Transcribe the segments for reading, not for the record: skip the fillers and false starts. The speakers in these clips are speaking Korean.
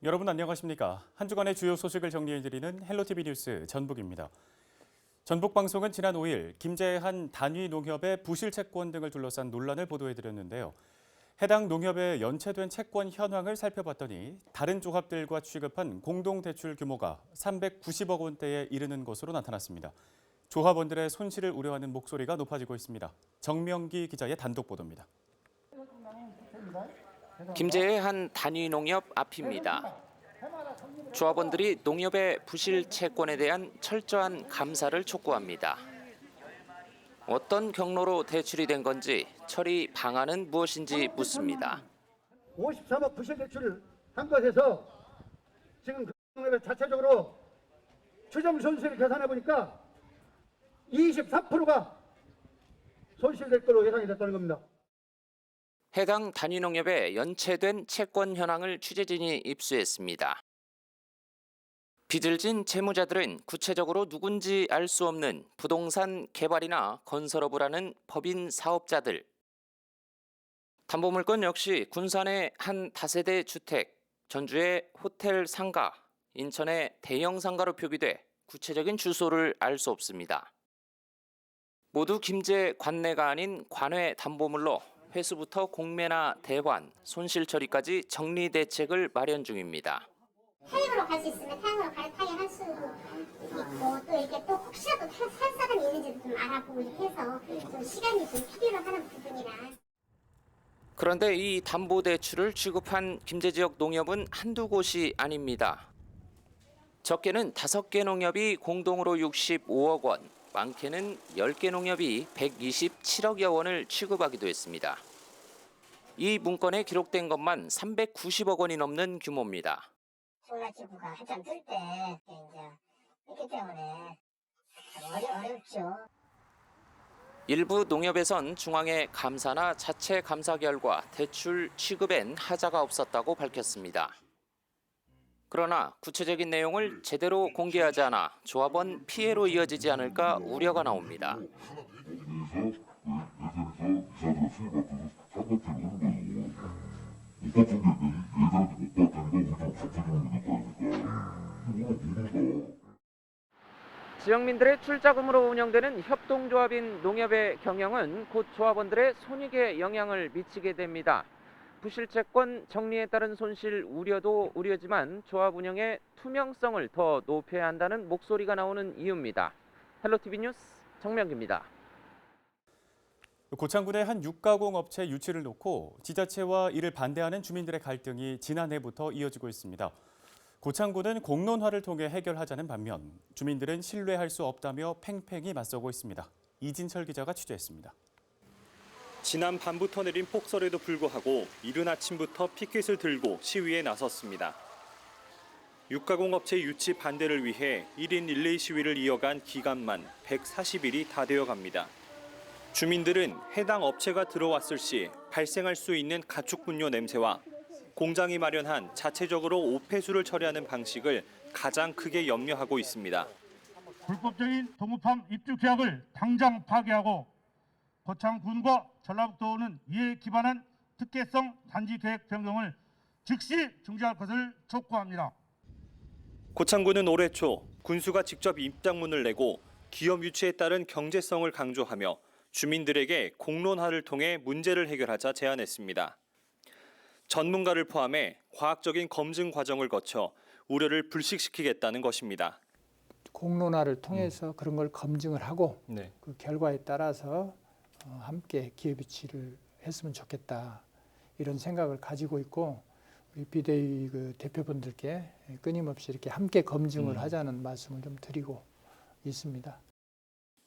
여러분 안녕하십니까? 한 주간의 주요 소식을 정리해드리는 헬로티비 뉴스 전북입니다. 전북방송은 지난 5일 김제한 단위농협의 부실 채권 등을 둘러싼 논란을 보도해드렸는데요. 해당 농협의 연체된 채권 현황을 살펴봤더니 다른 조합들과 취급한 공동대출 규모가 390억 원대에 이르는 것으로 나타났습니다. 조합원들의 손실을 우려하는 목소리가 높아지고 있습니다. 정명기 기자의 단독 보도입니다. 김제의 한 단위농협 앞입니다. 조합원들이 농협의 부실 채권에 대한 철저한 감사를 촉구합니다. 어떤 경로로 대출이 된 건지 처리 방안은 무엇인지 묻습니다. 53억 부실 대출을 한 것에서 지금 농협의 자체적으로 추정 손실을 계산해 보니까 23%가 손실될 걸로 예상이 됐다는 겁니다. 해당 단위농협의 연체된 채권 현황을 취재진이 입수했습니다. 빚을 진 채무자들은 구체적으로 누군지 알 수 없는 부동산 개발이나 건설업을 하는 법인 사업자들. 담보물건 역시 군산의 한 다세대 주택, 전주의 호텔 상가, 인천의 대형 상가로 표기돼 구체적인 주소를 알 수 없습니다. 모두 김제 관내가 아닌 관외 담보물로 회수부터 공매나 대환, 손실 처리까지 정리 대책을 마련 중입니다. 해외로 갈 수 있으면 해외로 타격할 수 있고 또 이렇게 또 혹시라도 살 사람이 있는지도 좀 알아보고 이렇게 해서 좀 시간이 좀 필요로 하는 부분이라. 그런데 이 담보대출을 취급한 김제 지역 농협은 한두 곳이 아닙니다. 적게는 5개 농협이 공동으로 65억 원, 많게는 10개 농협이 127억여 원을 취급하기도 했습니다. 이 문건에 기록된 것만 390억 원이 넘는 규모입니다. 전화기부가 한참 뜰 때 이제 있기 때문에 어렵죠. 일부 농협에선 중앙의 감사나 자체 감사 결과 대출 취급엔 하자가 없었다고 밝혔습니다. 그러나 구체적인 내용을 제대로 공개하지 않아 조합원 피해로 이어지지 않을까 우려가 나옵니다. 지역민들의 출자금으로 운영되는 협동조합인 농협의 경영은 곧 조합원들의 손익에 영향을 미치게 됩니다. 부실채권 정리에 따른 손실 우려도 우려지만 조합 운영의 투명성을 더 높여야 한다는 목소리가 나오는 이유입니다. 헬로티비 뉴스 정명기입니다. 고창군의 한 육가공 업체 유치를 놓고 지자체와 이를 반대하는 주민들의 갈등이 지난해부터 이어지고 있습니다. 고창군은 공론화를 통해 해결하자는 반면 주민들은 신뢰할 수 없다며 팽팽히 맞서고 있습니다. 이진철 기자가 취재했습니다. 지난 밤부터 내린 폭설에도 불구하고 이른 아침부터 피켓을 들고 시위에 나섰습니다. 육가공업체 유치 반대를 위해 1인 릴레이 시위를 이어간 기간만 140일이 다 되어갑니다. 주민들은 해당 업체가 들어왔을 시 발생할 수 있는 가축 분뇨 냄새와 공장이 마련한 자체적으로 오폐수를 처리하는 방식을 가장 크게 염려하고 있습니다. 불법적인 동업함 입주 계약을 당장 파기하고 고창군과 전라북도는 이에 기반한 특혜성 단지 계획 변경을 즉시 중지할 것을 촉구합니다. 고창군은 올해 초 군수가 직접 입장문을 내고 기업 유치에 따른 경제성을 강조하며 주민들에게 공론화를 통해 문제를 해결하자 제안했습니다. 전문가를 포함해 과학적인 검증 과정을 거쳐 우려를 불식시키겠다는 것입니다. 공론화를 통해서 그런 걸 검증을 하고 그 결과에 따라서 함께 기업 유치를 했으면 좋겠다 이런 생각을 가지고 있고 우리 비대위 그 대표분들께 끊임없이 이렇게 함께 검증을 하자는 말씀을 좀 드리고 있습니다.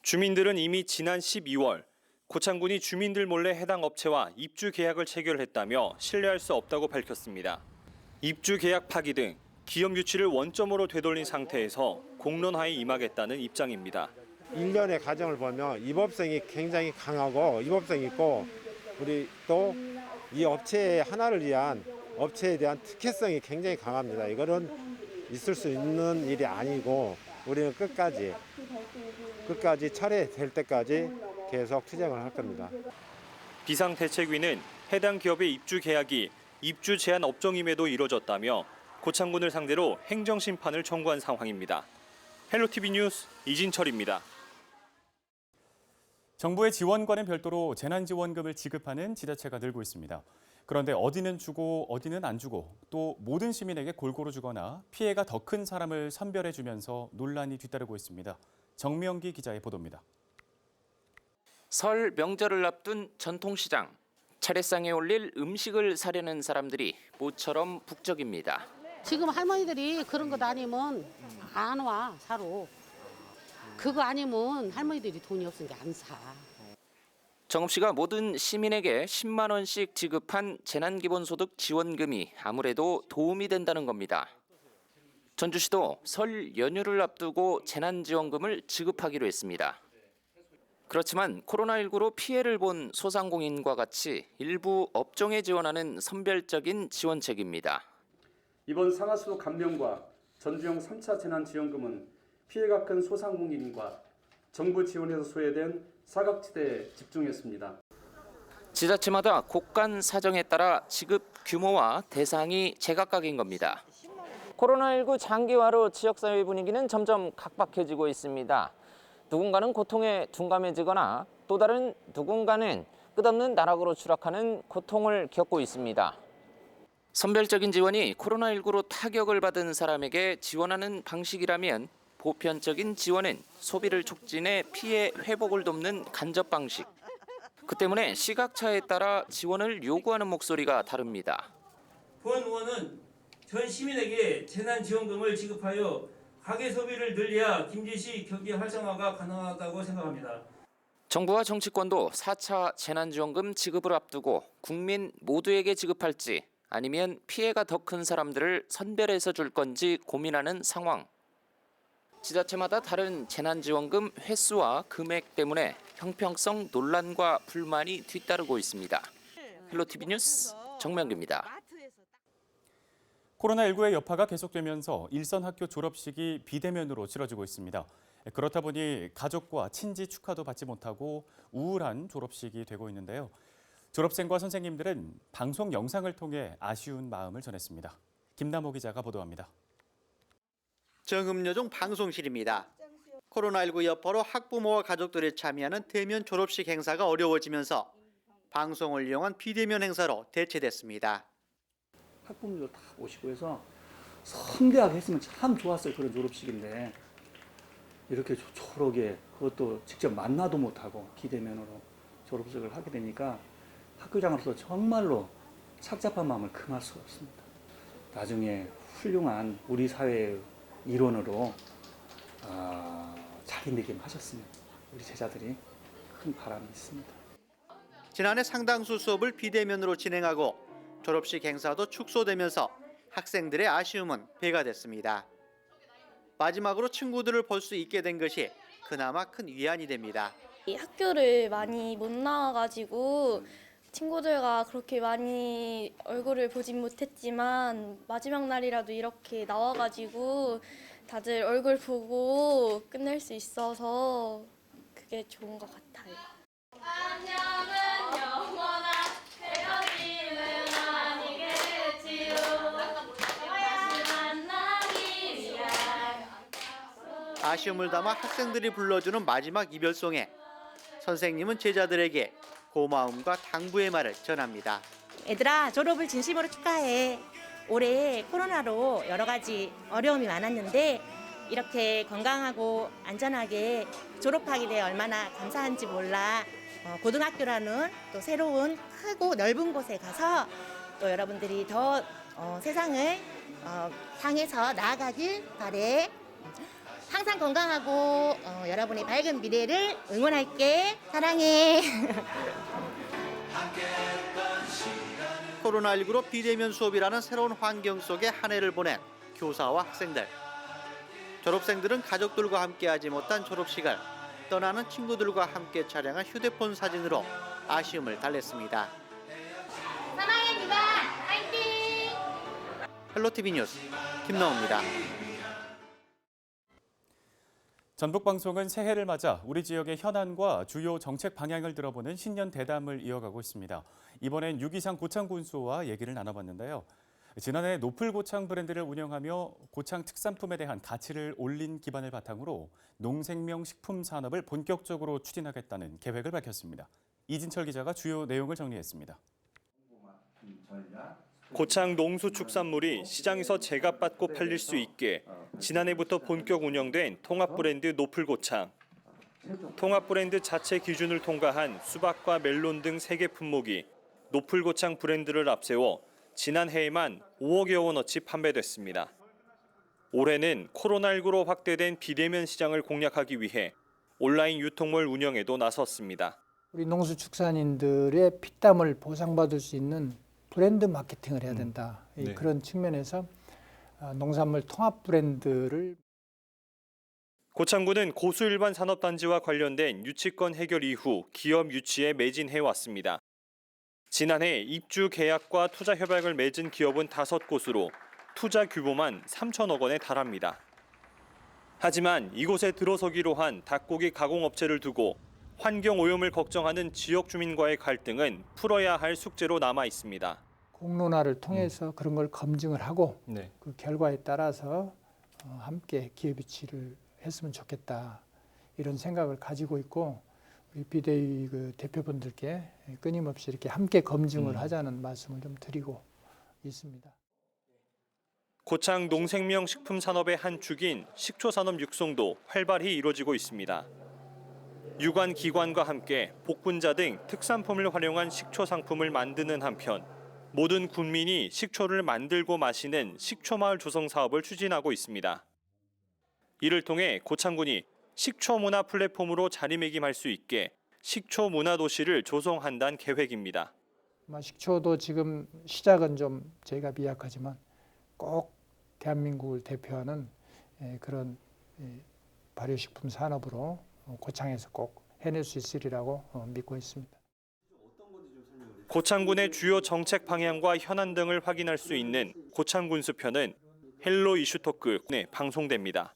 주민들은 이미 지난 12월 고창군이 주민들 몰래 해당 업체와 입주 계약을 체결했다며 신뢰할 수 없다고 밝혔습니다. 입주 계약 파기 등 기업 유치를 원점으로 되돌린 상태에서 공론화에 임하겠다는 입장입니다. 일련의 과정을 보면 위법성이 굉장히 강하고 위법성이 있고 우리 또 이 업체 하나를 위한 업체에 대한 특혜성이 굉장히 강합니다. 이거는 있을 수 있는 일이 아니고 우리는 끝까지 철회될 때까지 계속 투쟁을 할 겁니다. 비상대책위는 해당 기업의 입주 계약이 입주 제한 업종임에도 이뤄졌다며 고창군을 상대로 행정심판을 청구한 상황입니다. 헬로티비 뉴스 이진철입니다. 정부의 지원과는 별도로 재난지원금을 지급하는 지자체가 늘고 있습니다. 그런데 어디는 주고 어디는 안 주고 또 모든 시민에게 골고루 주거나 피해가 더 큰 사람을 선별해주면서 논란이 뒤따르고 있습니다. 정명기 기자의 보도입니다. 설 명절을 앞둔 전통시장. 차례상에 올릴 음식을 사려는 사람들이 모처럼 북적입니다. 지금 할머니들이 그런 것 아니면 안 와, 사러. 그거 아니면 할머니들이 돈이 없으니까 안 사. 정읍 씨가 모든 시민에게 10만 원씩 지급한 재난기본소득 지원금이 아무래도 도움이 된다는 겁니다. 전주시도 설 연휴를 앞두고 재난지원금을 지급하기로 했습니다. 그렇지만 코로나19로 피해를 본 소상공인과 같이 일부 업종에 지원하는 선별적인 지원책입니다. 이번 상하수도 감면과 전주형 3차 재난지원금은 피해가 큰 소상공인과 정부 지원에서 소외된 사각지대에 집중했습니다. 지자체마다 곳간 사정에 따라 지급 규모와 대상이 제각각인 겁니다. 코로나19 장기화로 지역사회 분위기는 점점 각박해지고 있습니다. 누군가는 고통에 둔감해지거나 또 다른 누군가는 끝없는 나락으로 추락하는 고통을 겪고 있습니다. 선별적인 지원이 코로나19로 타격을 받은 사람에게 지원하는 방식이라면 보편적인 지원은 소비를 촉진해 피해 회복을 돕는 간접 방식. 그 때문에 시각차에 따라 지원을 요구하는 목소리가 다릅니다. 본 의원은 전 시민에게 재난지원금을 지급하여 가계 소비를 늘려야 김제시 경제 활성화가 가능하다고 생각합니다. 정부와 정치권도 4차 재난지원금 지급을 앞두고 국민 모두에게 지급할지 아니면 피해가 더 큰 사람들을 선별해서 줄 건지 고민하는 상황. 지자체마다 다른 재난지원금 횟수와 금액 때문에 형평성 논란과 불만이 뒤따르고 있습니다. 헬로티비 뉴스 정명규입니다. 코로나19의 여파가 계속되면서 일선 학교 졸업식이 비대면으로 치러지고 있습니다. 그렇다 보니 가족과 친지 축하도 받지 못하고 우울한 졸업식이 되고 있는데요. 졸업생과 선생님들은 방송 영상을 통해 아쉬운 마음을 전했습니다. 김남호 기자가 보도합니다. 정읍여중 방송실입니다. 코로나19 여파로 학부모와 가족들이 참여하는 대면 졸업식 행사가 어려워지면서 방송을 이용한 비대면 행사로 대체됐습니다. 학부모들 다 오시고 해서 성대하게 했으면 참 좋았어요. 그런 졸업식인데 이렇게 조촐하게 그것도 직접 만나도 못하고 비대면으로 졸업식을 하게 되니까 학교장으로서 정말로 착잡한 마음을 금할 수가 없습니다. 나중에 훌륭한 우리 사회의 일원으로 자리매김하셨으면 우리 제자들이 큰 바람이 있습니다. 지난해 상당수 수업을 비대면으로 진행하고 졸업식 행사도 축소되면서 학생들의 아쉬움은 배가 됐습니다. 마지막으로 친구들을 볼 수 있게 된 것이 그나마 큰 위안이 됩니다. 학교를 많이 못 나와가지고 친구들과 그렇게 많이 얼굴을 보진 못했지만 마지막 날이라도 이렇게 나와가지고 다들 얼굴 보고 끝낼 수 있어서 그게 좋은 것 같아요. 안녕은 영원한 헤어짐은 아니겠지요. 다시 만나기 위한 아쉬움을 담아 학생들이 불러주는 마지막 이별송에 선생님은 제자들에게 고마움과 당부의 말을 전합니다. 얘들아, 졸업을 진심으로 축하해. 올해 코로나로 여러 가지 어려움이 많았는데 이렇게 건강하고 안전하게 졸업하게 돼 얼마나 감사한지 몰라. 고등학교라는 또 새로운 크고 넓은 곳에 가서 또 여러분들이 더 세상을 향해서 나아가길 바래. 항상 건강하고 여러분의 밝은 미래를 응원할게. 사랑해. 코로나19로 비대면 수업이라는 새로운 환경 속에 한 해를 보낸 교사와 학생들. 졸업생들은 가족들과 함께하지 못한 졸업식을 떠나는 친구들과 함께 촬영한 휴대폰 사진으로 아쉬움을 달랬습니다. 사랑합니다. 화이팅! 헬로티비 뉴스 김나호입니다. 전북방송은 새해를 맞아 우리 지역의 현안과 주요 정책 방향을 들어보는 신년 대담을 이어가고 있습니다. 이번엔 6.23 고창군수와 얘기를 나눠봤는데요. 지난해 노플고창 브랜드를 운영하며 고창 특산품에 대한 가치를 올린 기반을 바탕으로 농생명 식품 산업을 본격적으로 추진하겠다는 계획을 밝혔습니다. 이진철 기자가 주요 내용을 정리했습니다. 고창 농수축산물이 시장에서 제값받고 팔릴 수 있게 지난해부터 본격 운영된 통합 브랜드 노플고창. 통합 브랜드 자체 기준을 통과한 수박과 멜론 등 3개 품목이 노플고창 브랜드를 앞세워 지난해에만 5억여 원어치 판매됐습니다. 올해는 코로나19로 확대된 비대면 시장을 공략하기 위해 온라인 유통몰 운영에도 나섰습니다. 우리 농수축산인들의 피땀을 보상받을 수 있는 브랜드 마케팅을 해야 된다. 네. 그런 측면에서 농산물 통합 브랜드를 고창군은 고수일반 산업단지와 관련된 유치권 해결 이후 기업 유치에 매진해 왔습니다. 지난해 입주 계약과 투자 협약을 맺은 기업은 5곳으로 투자 규모만 3천억 원에 달합니다. 하지만 이곳에 들어서기로 한 닭고기 가공업체를 두고 환경 오염을 걱정하는 지역 주민과의 갈등은 풀어야 할 숙제로 남아 있습니다. 공론화를 통해서 그런 걸 검증을 하고 네. 그 결과에 따라서 함께 기업 유치를 했으면 좋겠다. 이런 생각을 가지고 있고 우리 비대위 대표분들께 끊임없이 이렇게 함께 검증을 하자는 말씀을 좀 드리고 있습니다. 고창 농생명 식품 산업의 한 축인 식초산업 육성도 활발히 이루어지고 있습니다. 유관 기관과 함께 복분자 등 특산품을 활용한 식초 상품을 만드는 한편 모든 국민이 식초를 만들고 마시는 식초마을 조성 사업을 추진하고 있습니다. 이를 통해 고창군이 식초 문화 플랫폼으로 자리매김할 수 있게 식초 문화 도시를 조성한다는 계획입니다. 식초도 지금 시작은 좀 저희가 미약하지만 꼭 대한민국을 대표하는 그런 발효식품 산업으로 고창에서 꼭 해낼 수 있으리라고 믿고 있습니다. 고창군의 주요 정책 방향과 현안 등을 확인할 수 있는 고창군 수편은 헬로 이슈 토크에 방송됩니다.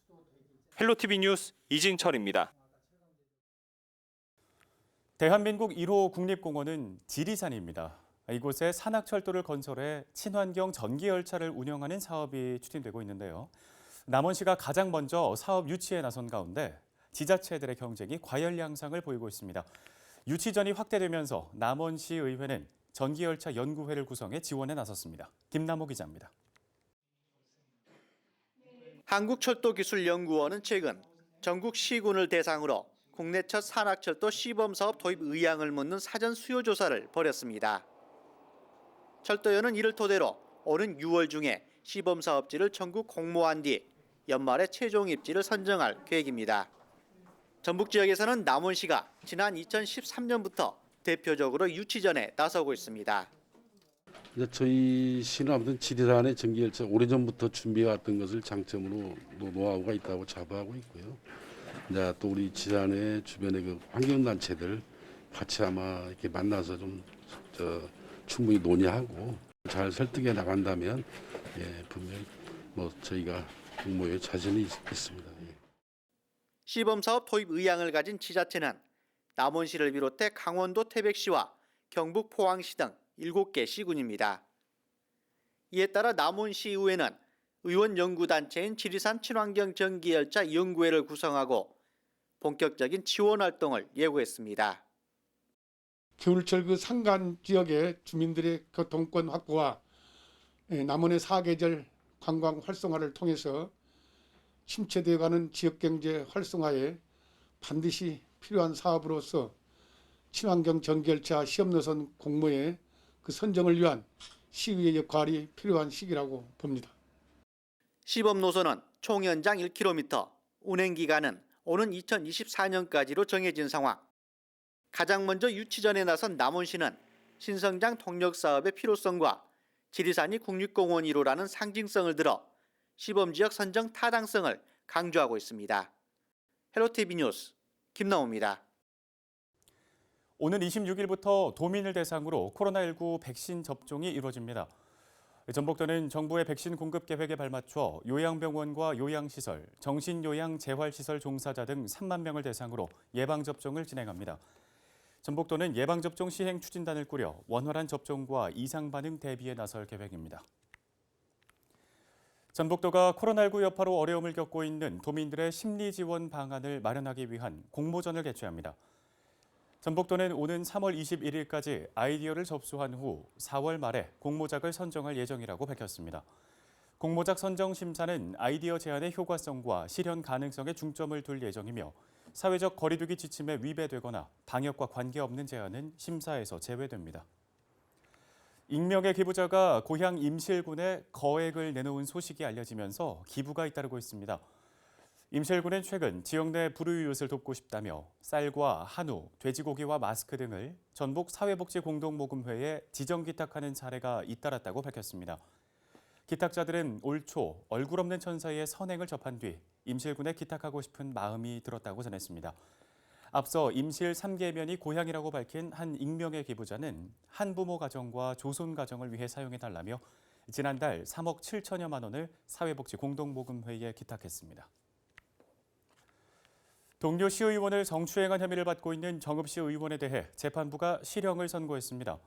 헬로티비 뉴스 이진철입니다. 대한민국 1호 국립공원은 지리산입니다. 이곳에 산악철도를 건설해 친환경 전기열차를 운영하는 사업이 추진되고 있는데요. 남원시가 가장 먼저 사업 유치에 나선 가운데 지자체들의 경쟁이 과열 양상을 보이고 있습니다. 유치전이 확대되면서 남원시의회는 전기열차 연구회를 구성해 지원에 나섰습니다. 김남호 기자입니다. 한국철도기술연구원은 최근 전국 시군을 대상으로 국내 첫 산악철도 시범사업 도입 의향을 묻는 사전 수요조사를 벌였습니다. 철도연은 이를 토대로 오는 6월 중에 시범사업지를 전국 공모한 뒤 연말에 최종 입지를 선정할 계획입니다. 전북 지역에서는 남원시가 지난 2013년부터 대표적으로 유치전에 나서고 있습니다. 저희 시는 아무튼 지리산의 전기열차 오래전부터 준비해왔던 것을 장점으로 노하우가 있다고 자부하고 있고요. 이제 또 우리 지산의 주변의 그 환경단체들 같이 아마 이렇게 만나서 좀 충분히 논의하고 잘 설득해 나간다면 분명히 저희가 공모에 자신이 있습니다. 시범사업 도입 의향을 가진 지자체는 남원시를 비롯해 강원도 태백시와 경북 포항시 등 7개 시군입니다. 이에 따라 남원시의회는 의원 연구단체인 지리산 친환경 전기열차 연구회를 구성하고 본격적인 지원 활동을 예고했습니다. 겨울철 그 산간 지역의 주민들의 교통권 확보와 남원의 사계절 관광 활성화를 통해서 침체되어가는 지역경제 활성화에 반드시 필요한 사업으로서 친환경 전기열차 시험노선 공모의 그 선정을 위한 시의회 역할이 필요한 시기라고 봅니다. 시범 노선은 총 연장 1km, 운행 기간은 오는 2024년까지로 정해진 상황. 가장 먼저 유치전에 나선 남원시는 신성장 동력 사업의 필요성과 지리산이 국립공원 1호라는 상징성을 들어 시범지역 선정 타당성을 강조하고 있습니다. 헬로티비 뉴스 김나호입니다. 오는 26일부터 도민을 대상으로 코로나19 백신 접종이 이루어집니다. 전북도는 정부의 백신 공급 계획에 발맞춰 요양병원과 요양시설, 정신요양재활시설 종사자 등 3만 명을 대상으로 예방접종을 진행합니다. 전북도는 예방접종 시행 추진단을 꾸려 원활한 접종과 이상 반응 대비에 나설 계획입니다. 전북도가 코로나19 여파로 어려움을 겪고 있는 도민들의 심리 지원 방안을 마련하기 위한 공모전을 개최합니다. 전북도는 오는 3월 21일까지 아이디어를 접수한 후 4월 말에 공모작을 선정할 예정이라고 밝혔습니다. 공모작 선정 심사는 아이디어 제안의 효과성과 실현 가능성에 중점을 둘 예정이며 사회적 거리두기 지침에 위배되거나 방역과 관계없는 제안은 심사에서 제외됩니다. 익명의 기부자가 고향 임실군에 거액을 내놓은 소식이 알려지면서 기부가 잇따르고 있습니다. 임실군은 최근 지역 내 불우이웃을 돕고 싶다며 쌀과 한우, 돼지고기와 마스크 등을 전북 사회복지공동모금회에 지정 기탁하는 사례가 잇따랐다고 밝혔습니다. 기탁자들은 올 초 얼굴 없는 천사의 선행을 접한 뒤 임실군에 기탁하고 싶은 마음이 들었다고 전했습니다. 앞서 임실 3계면이 고향이라고 밝힌 한 익명의 기부자는 한부모 가정과 조손 가정을 위해 사용해달라며 지난달 3억 7천여만 원을 사회복지공동모금회에 기탁했습니다. 동료 시의원을 성추행한 혐의를 받고 있는 정읍시 의원에 대해 재판부가 실형을 선고했습니다.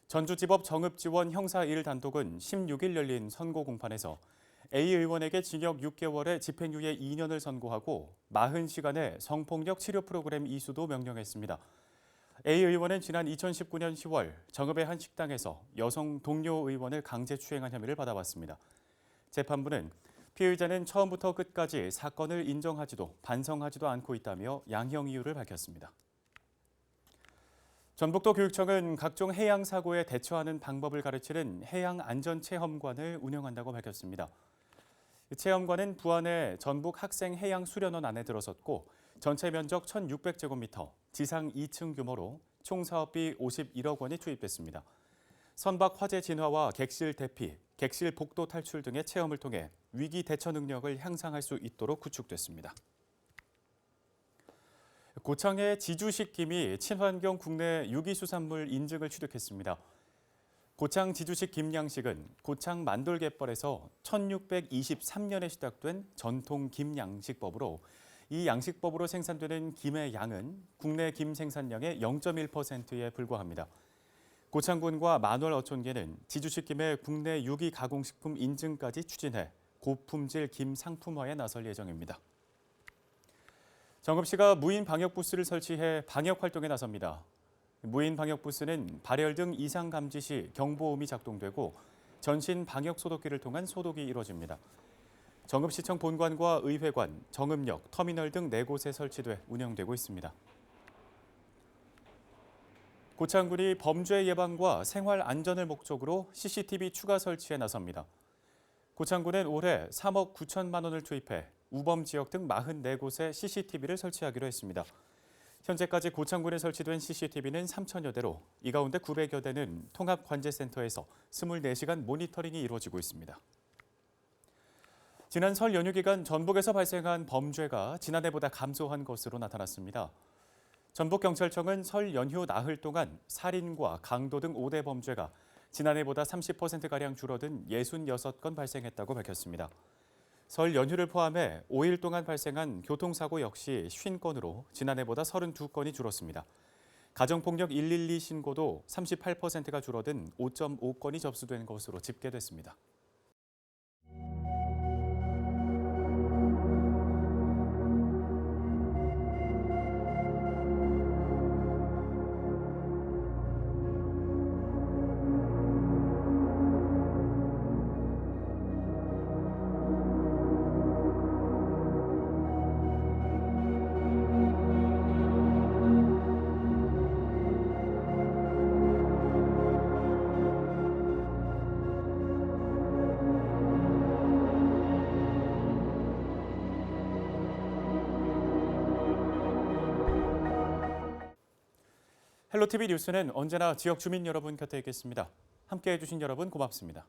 전주지법 정읍지원 형사 1단독은 16일 열린 선고 공판에서 A 의원에게 징역 6개월에 집행유예 2년을 선고하고 40시간의 성폭력 치료 프로그램 이수도 명령했습니다. A 의원은 지난 2019년 10월 정읍의 한 식당에서 여성 동료 의원을 강제 추행한 혐의를 받아왔습니다. 재판부는 피의자는 처음부터 끝까지 사건을 인정하지도 반성하지도 않고 있다며 양형 이유를 밝혔습니다. 전북도 교육청은 각종 해양 사고에 대처하는 방법을 가르치는 해양안전체험관을 운영한다고 밝혔습니다. 체험관은 부안의 전북 학생 해양 수련원 안에 들어섰고 전체 면적 1,600제곱미터, 지상 2층 규모로 총 사업비 51억 원이 투입됐습니다. 선박 화재 진화와 객실 대피, 객실 복도 탈출 등의 체험을 통해 위기 대처 능력을 향상할 수 있도록 구축됐습니다. 고창의 지주식 김이 친환경 국내 유기수산물 인증을 취득했습니다. 고창 지주식 김 양식은 고창 만돌갯벌에서 1623년에 시작된 전통 김 양식법으로 이 양식법으로 생산되는 김의 양은 국내 김 생산량의 0.1%에 불과합니다. 고창군과 만월 어촌계는 지주식 김의 국내 유기 가공식품 인증까지 추진해 고품질 김 상품화에 나설 예정입니다. 정읍시가 무인 방역 부스를 설치해 방역 활동에 나섭니다. 무인 방역 부스는 발열 등 이상 감지 시 경보음이 작동되고 전신 방역 소독기를 통한 소독이 이루어집니다. 정읍시청 본관과 의회관, 정읍역, 터미널 등 4곳에 설치돼 운영되고 있습니다. 고창군이 범죄 예방과 생활 안전을 목적으로 CCTV 추가 설치에 나섭니다. 고창군은 올해 3억 9천만 원을 투입해 우범 지역 등 44곳에 CCTV를 설치하기로 했습니다. 현재까지 고창군에 설치된 CCTV는 3천여 대로 이 가운데 900여 대는 통합관제센터에서 24시간 모니터링이 이루어지고 있습니다. 지난 설 연휴 기간 전북에서 발생한 범죄가 지난해보다 감소한 것으로 나타났습니다. 전북경찰청은 설 연휴 나흘 동안 살인과 강도 등 5대 범죄가 지난해보다 30%가량 줄어든 66건 발생했다고 밝혔습니다. 설 연휴를 포함해 5일 동안 발생한 교통사고 역시 50건으로 지난해보다 32건이 줄었습니다. 가정폭력 112 신고도 38%가 줄어든 5.5건이 접수된 것으로 집계됐습니다. 헬로티비 뉴스는 언제나 지역 주민 여러분 곁에 있겠습니다. 함께해 주신 여러분 고맙습니다.